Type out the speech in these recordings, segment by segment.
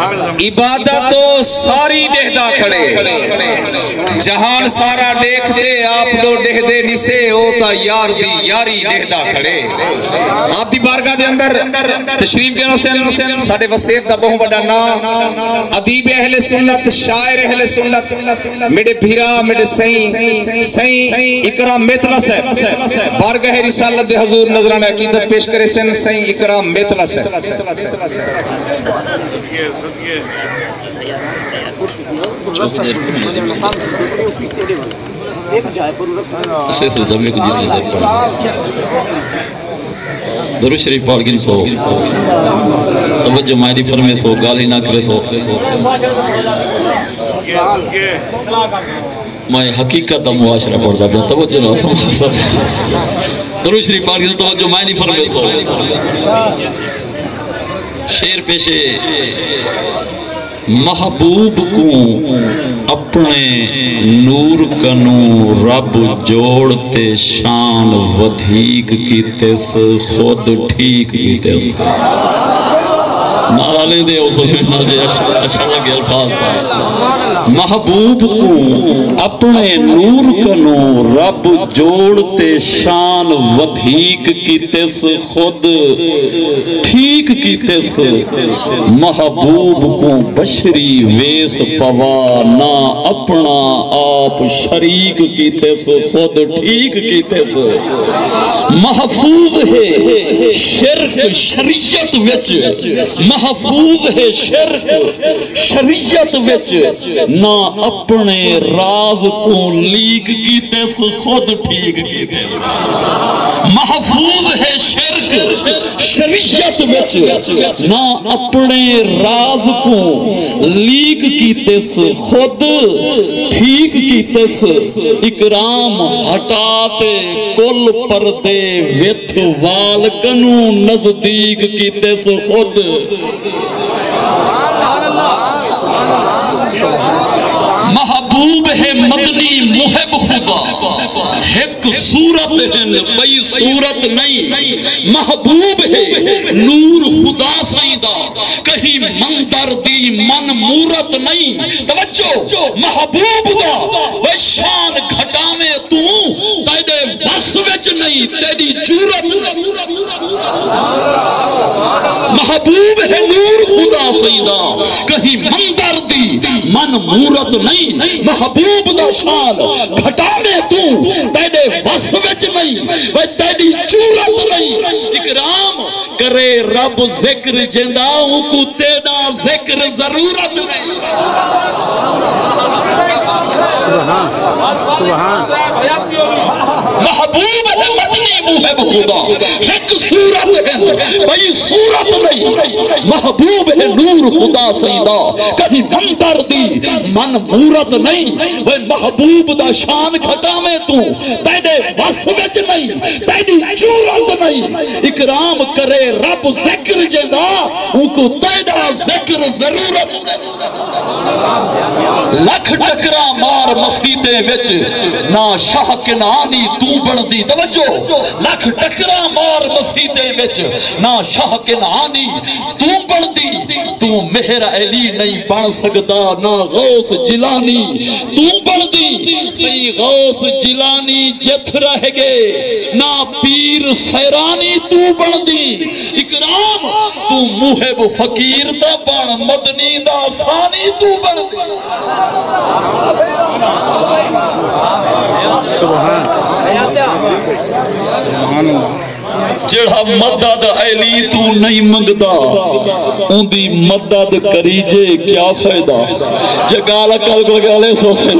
عبادت تو ساری دہدا کھڑے جہان سارا دیکھتے آپ دو دہدے نسے ہوتا یار دی یاری دہدا کھڑے آپ دی بارگاہ دے اندر تشریف کے حسین ساڑھے وسیب دا بہت بڑا نام ادیب اہل سنت شاعر اہل سنت میرے بھیرا میرے سائیں اکرام میتلا سے بارگاہ رسالت دے حضور نظرانہ عقیدت پیش کرے سائیں اکرام میتلا سے درود شریف پاکین سو توجہ مائنی فرمے سو گالی نہ کرے سو میں حقیقت معاشرہ پڑھتا تھا توجہ نہ سمجھتا درود شریف پاکین سو توجہ مائنی فرمے سو شیر پیشے محبوب کو اپنے نور کنو رب جوڑتے شان ودھیک کیتے سے خود ٹھیک کیتے سے نعرہ لے دے اسے اچھا لگے الفاظ پا محبوب کو اپنے نور کنو رب جوڑتے شان ودھیک کیتے سے خود ٹھیک کیتے سے محبوب کو بشری ویس پوا نہ اپنا آپ شریک کیتے سے خود ٹھیک کیتے سے محفوظ ہے شرک شریعت وچ محفوظ ہے شرک شریعت وچ نہ اپنے راز کو لیک کیتے سے خود ٹھیک کیتے سے محفوظ ہے شرک شریعت وچ نہ اپنے راز کو لیک کیتے سے خود ٹھیک کیتے سے اکرام ہٹاتے کل پردے ویتھ وال کنو نزدیک کیتے سے خود محبوب ہے مدنی محب خدا ایک صورت ہے بئی صورت نہیں محبوب ہے نور خدا سیدہ کہیں مندر دی من مورت نہیں توجہ محبوب دا وہ شان گھٹا میں تو تیدے بس وچ نہیں تیدی جورت محبوب ہے نور خدا سیدہ کہیں مندر دی من مورت نہیں محبوب دا شان گھٹا میں تو تیدے بس وچ نہیں وہ تیدی جورت نہیں اکرام کرے رب ذکر جنداؤں کو تیدا ذکر ضرورت نہیں محبوب ہے مدنی محب خدا ایک صورت ہے بھئی صورت نہیں محبوب ہے نور خدا سیدہ کہیں مندر دی من مورت نہیں وہ محبوب دا شان گھٹا میں تو تیدے وس وچ نہیں تیدی جورت نہیں اکرام کرے رب ذکر جیندہ ان کو تیدا ذکر ضرورت لکھ ٹکرا مار مسیطے وچ نا شاہ کنانی تو بڑھ دی توجہ لکھ ٹکرا مار مسیطے وچ نا شاہ کنانی تو بڑھ دی تو مہر علی نہیں بڑھ سکتا نا غوث جلانی تو بڑھ دی سی غوث جلانی جت رہ گے نا پیر سیرانی تو بڑھ دی اکرام تو محب فقیر تا بڑھ مدنی دا ثانی تو بڑھ دی جڑا مدد علی تو نہیں منگدا ان دی مدد کریجے کیا فائدہ جگالا کل کو گالے سو سے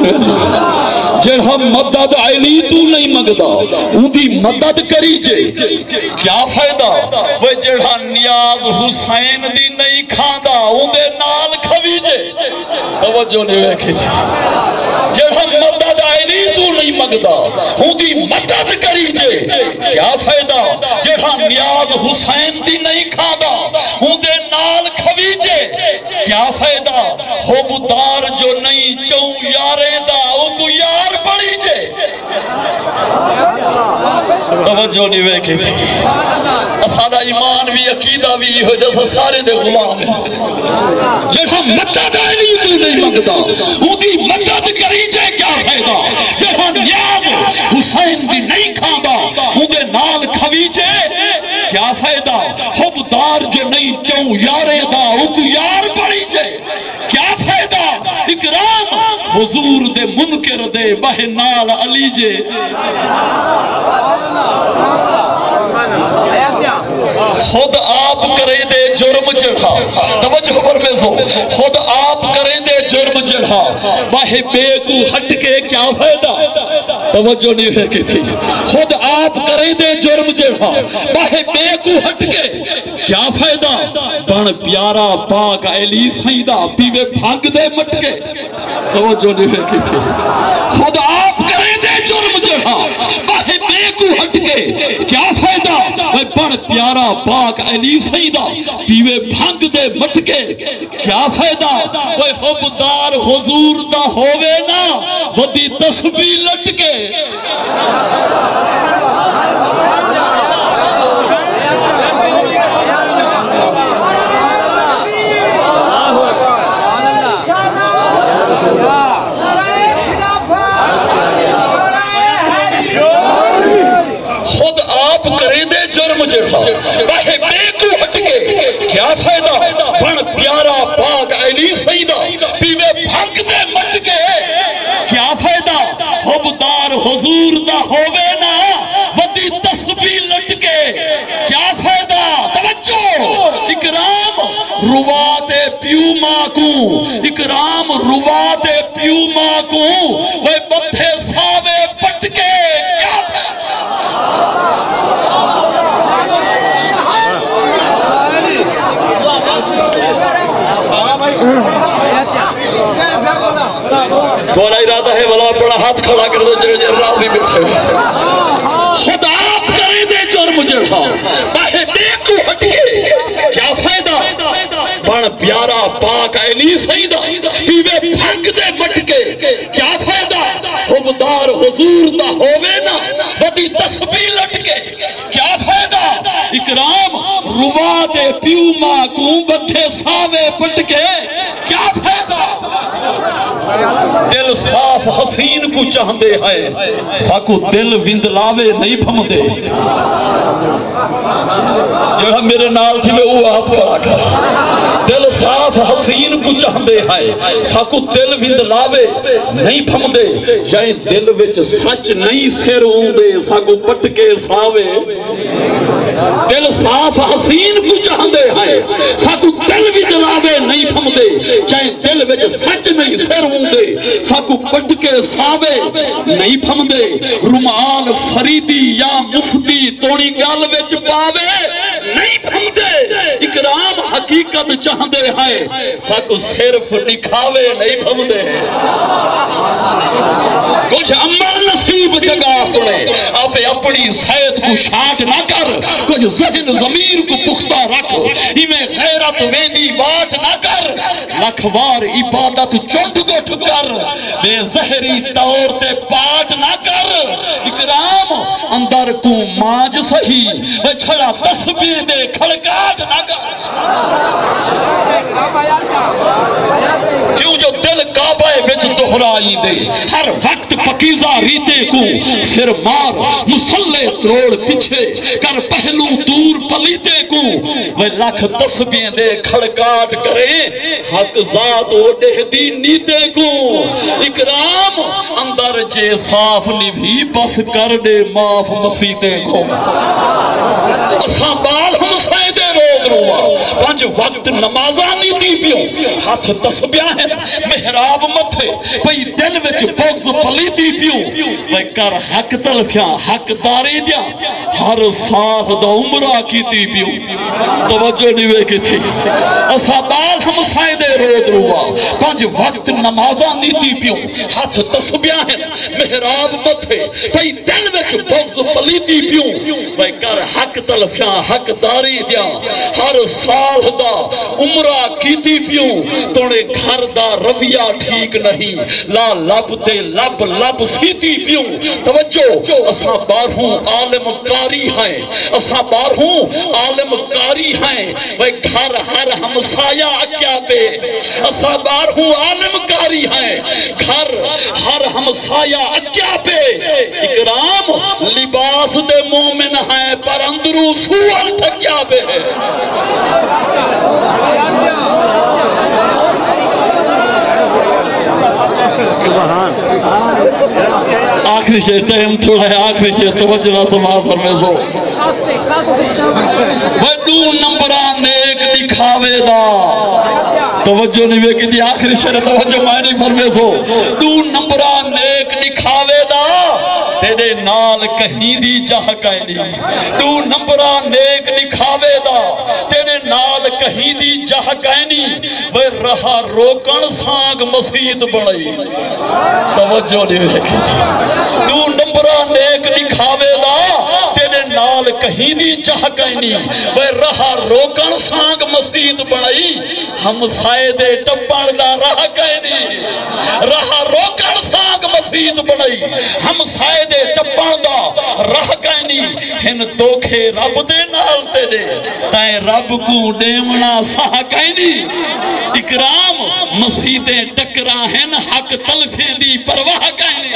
جڑا مدد علی تو نہیں منگدا ان دی مدد کریجے کیا فائدہ وہ جڑا نیاز حسین دی نہیں کھاندا ان دے نال کھویجے توجہ نہیں ویکھی تھی جڑا مدد علی تو نہیں منگدا ان دی مدد کریجے کیا فائدہ جڑا نیاز حسین دی نہیں کھادا ان دے نال کھویجے کیا فائدہ حبدار جو نہیں چون یارے دا ان کو یار بڑی جے توجہ نہیں ویکھی تھی اسادا ایمان بھی عقیدہ بھی ہو جیسا سارے دے غلام ہیں جیسا مدد علی تو نہیں مانگتا اودی مدد کری جائے کیا فائدہ جیسا نیاز حسین دی نہیں کھاندا اودے نال کھویجے کیا فائدہ حبدار جو نہیں چوں یارے دا اوکو یار پڑی جائے کیا فائدہ اکرام حضور دے منکر دے بہ نال علی جے خود آپ کریں دے جرم چڑھا توجہ فرمیزو خود آپ کریں دے جرم چڑھا باہے بے کو ہٹ کے کیا فائدہ توجہ نہیں پھینکی تھی خود آپ کریں دے جرم چڑھا باہے بے کو ہٹ کے کیا فائدہ بن پیارا پاک علی سیدہ پیوے بھانگ دے مٹ کے توجہ نہیں پھینکی تھی خود آپ کریں دے جرم چڑھا باہے بے کو ہٹ کے کیا فائدہ بن پیارا پاک علی سیدہ پیوے بھانگ دے مٹ کے کیا فائدہ وہ حبدار حضور دا ہووے نا ودی تسبیح لٹ کے خود آپ کریں دے جرم جڑھا باہے بے کو ہٹ کے کیا فائدہ بن پیارا پاک علی سیدہ پیوے بھنگ دے مٹ کے کیا فائدہ حبدار حضور دا ہووے نا ودی تسبیح لٹ کے کیا فائدہ توجہ اکرام روات پیو ماں کو اکرام روات پیو ماں کو وہ بتھے ساوے پٹ کے کیا فائدہ تھوڑا ارادہ ہے والا بڑا ہاتھ کھڑا کر دو جڑے راضی بیٹھے خود آپ کریں دے جرم جڑھا باہے بے کو ہٹ کے کیا فائدہ بن پیارا پاک علی سیدہ پیوے بھنگ دے مٹ کے کیا فائدہ حبدار حضور دا ہووے نا ودی تسبیح لٹ کے کیا فائدہ اکرام روا دے پیو ماں کو بدھے ساوے پٹ کے کیا فائدہ دل صاف حسین کو چاہندے ہے ساکو دل وندلاوے نہیں بھمدے جو میرے نال تھی میں وہ آپ کرا کر دل صاف حسین کو چاہندے ہے ساکو دل وندلاوے نہیں بھمدے جائیں دل وچ سچ نہیں سر ہوندے ساکو پٹ کے ساوے دل صاف حسین کو چاہندے ہے ساکو دل وندلاوے نہیں بھمدے جائیں دل وچ سچ نہیں سر ہوندے ساکو پٹ کے ساوے نہیں بھمدے رمال فریدی یا مفتی توڑی گال وچ پاوے نہیں بھمدے اکرام حقیقت چاہندے ہیں ساکو صرف دکھاوے نہیں بھمدے کچھ عمل نصیب جگہ اپنے آپ اپنی صحت کو شاٹ نہ کر کچھ ذہن ضمیر کو پختہ رکھ ہمیں غیرت ویدی واٹ نہ کر لکھوار عبادت چنٹ گٹھ کر بے زہری طور تے پاٹ نہ کر اکرام اندر کو ماج سہی وہ چھڑا تسبیح دے کھڑکاٹ نہ کر کیوں جو دل کعبہ وچ دہرائی دے ہر وقت پکیزہ ریتے کو سر مار مسلح تروڑ پچھے کر پہلو دور پلیتے کو وہ لکھ تسبیح دے کھڑکاٹ کرے حق ذات و دہدی نیتے کو اکرام اندر جے صاف نبھی بس کر دے معاف مسیتے کو اساں بال ہم سیدے روز روا پانچ وقت نمازانی دی پیوں ہاتھ تسبیح ہے محراب متھے پئی دل وچ بغض پلیتی پیوں میں کر حق تلفیاں حق داری دیا ہر ساتھ دا عمرہ کیتی پیوں توجہ نہیں وے کی تھی اسا بال ہم سائدے روز روبا پانچ وقت نمازاں نیتی پیوں ہاتھ تسبیاں ہیں محراب متھے بھئی دل وچ بغض پلیتی پیوں بھئی کر حق تلفیاں حق داری دیاں ہر سال دا عمرہ کیتی پیوں توڑے گھر دا رویہ ٹھیک نہیں لا لب تے لب لب سیتی پیوں توجہ اساں بارہوں عالم کاری ہیں اساں بارہوں عالم کاری ہیں وہ گھر ہر ہمسایہ کیا پہ اساں بارہوں عالم کاری ہیں گھر ہر ہمسایہ کیا پہ اکرام لباس دے مومن ہیں پر اندرو سور ٹھکیا پہ آخری شے ٹائم تھوڑا ہے آخری شے توجہ نہ سماعت فرمیزو وہ دو نمبران نیک دکھاوے دا توجہ نہیں وے کہ دی آخری شے توجہ میں نہیں فرمیزو دو نمبران نیک دکھاوے دا تیرے نال کہیں دی جہ کہیں دو نمبران نیک دکھاوے دا تیرے نال کہیں دی جہ کہیں وہ رہا روکن سانگ مسید بڑھائی توجہ نہیں وے کہ دی دو نمبران نیک دکھاوے دا تیرے نال کہیں دی جہ کہیں وہ رہا روکن سانگ مسید بڑھائی ہم سائے دے ٹپڑ دا رہا کہیں رہا روکن سانگ مسید بڑھائی ہم سائے دے ٹپڑ دا رہ کہیں ہن توکھے رب دے نال تے دے تائیں رب کو دیمنا ساہ کہیں اکرام مسیدیں ٹکرا ہن حق تلفیں دی پرواہ کہیں